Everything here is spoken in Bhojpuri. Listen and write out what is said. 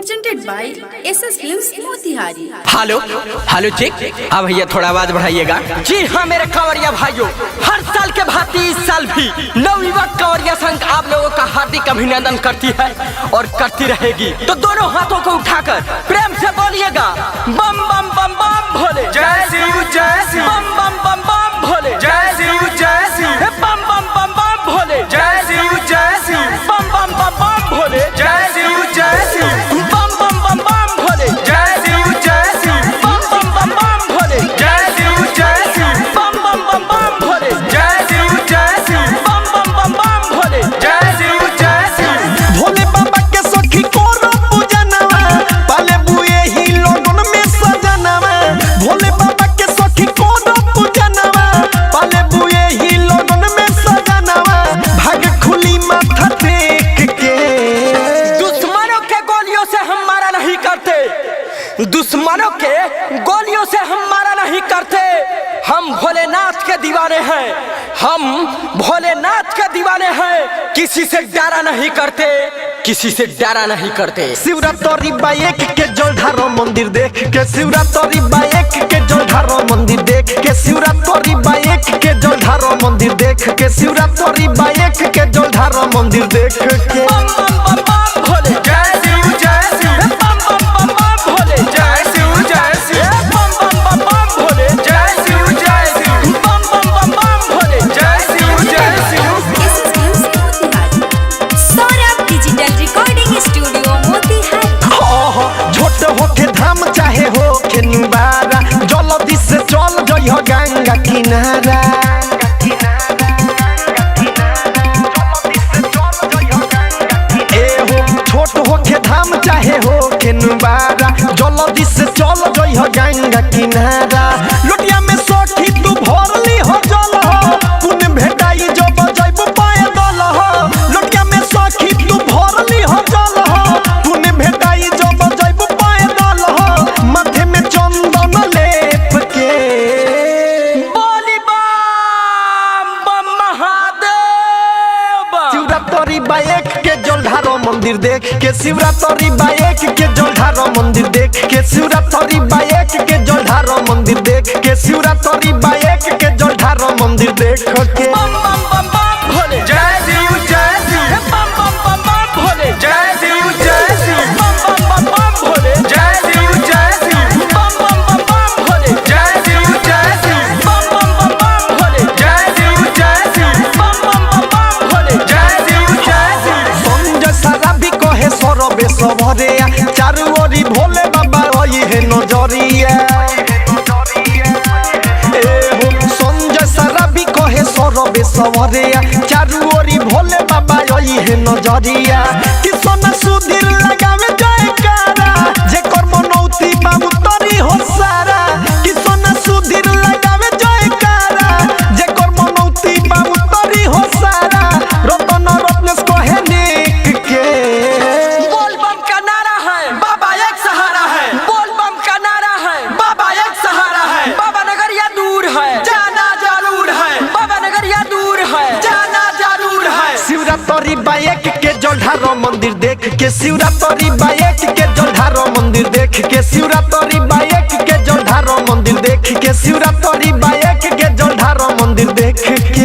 presented by SS Films Motihari. Hello hello check. अब भैया थोड़ा आवाज बढ़ाइएगा। जी हाँ मेरे कांवरिया भाइयों, हर साल के भांति इस साल भी नवयुवक कांवरिया संघ आप लोगों का हार्दिक अभिनंदन करती है और करती रहेगी। तो दोनों हाथों को उठाकर प्रेम से बोलिएगा बम बम बम बम भोले जय शिव जय शिव, बम बम बम बम भोले जय शिव जय शिव, बम बम बम बम भोले जय शिव जय शिव, बम बम बम बम भोले जय शिव जय शिव, बम बम बम बम भोले जय शिव जय शिव, बम बम बम बम भोले जय शिव जय शिव, बम बम बम बम भोले जय शिव जय शिव, बम बम बम बम भोले जय शिव जय शिव। भोले बाबा के सखी कोरो पूजनवा, पाले बुए ही लोगन में सजनवा। भोले बाबा के सखी कोरो पूजनवा, पाले बुए ही लोगन में सजनवा। भाग खुली माथा टेक के, दुश्मनों के गोलियों से हम मारा नहीं करते, दुश्मनों के गोलियों से हम मारा नहीं करते। हम भोलेनाथ के दीवाने हैं, हम भोलेनाथ के दीवाने हैं। किसी से डरा नहीं करते, किसी से डरा नहीं करते। शिवरात्रि बाइक के जलधारो मंदिर देख के, शिवरात्रि बाइक के जलधारो मंदिर देख के, शिवरात्रि बाइक के जलधारो मंदिर देख के, शिवरात्रि बाइक के जलधारो मंदिर देख के। बम बम बम बम भोले जय शिव जय शिव, बम बम बम बम भोले जय शिव जय शिव, बम बम बम बम भोले जय शिव जय शिव, बम बम बम बम भोले जय शिव जय शिव। SS Films Motihari, Saurabh digital recording studio Motihari. ओहो छोट होके धाम चाहे होके निवारा, जल्दी से चल जइह गंगा किनारा। ए हो छोट होके धाम चाहे होके निवारा, जल्दी से चल जइह गंगा किनारा। लोटिया में सखी तू भरली हो जल हो, पुण्य भेटाई जो बजैब पैदल हो। लोटिया में सखी तू भरली हो जल हो, पुण्य भेटाई जो बजैब पैदल हो। माथे में चंदन लेप के, बोली बम बम महादेव। शिवरात्रि बाइक के जलधारो मंदिर देख के, शिवरात्रि बाइक के जलधारो मंदिर देख के, शिवरात्रि बाइक के जलधारो मंदिर देख के, शिवरात्रि बाइक के जलधारो मंदिर देख के। बम बम बम बम भोले जय शिव जय शिव, बम बम बम बम भोले जय शिव जय शिव, बम बम बम बम भोले जय शिव जय शिव, बम बम बम बम भोले जय शिव जय शिव, बम बम बम बम भोले जय शिव जय शिव, बम बम बम बम भोले जय शिव जय शिव। संजय सारा भी कहे सरबे सबरे, चारू ओरी भोले बाबा रही है नजरिया। ए हो संजय सारा भी कहे सरबे सबरे, चारू ओरी भोले बाबा रही है नजरिया। कि सोना सुधीर लगावे जयकारा, जे कर मनौती बाबू तरी हो सारा। कि सोना सुधीर लगावे जयकारा, जे कर मनौती बाबू तरी हो सारा। रतन रत्नेश कहे नेक के, बोल बम का नारा है, बाबा एक सहारा है। बोल बम का नारा है, बाबा एक सहारा है। बाबा नगरिया दूर है, जाना जरूर है। बाबा नगरिया दूर है, जाना जरूर है। शिवरात्रि बाइक के जलधारो मंदिर देख के, शिवरात्रि बाइक के जलधारो मंदिर देख के, शिवरात्रि बाइक के जलधारो मंदिर देख के, शिवरात्रि बाइक के जलधारो मंदिर देख के।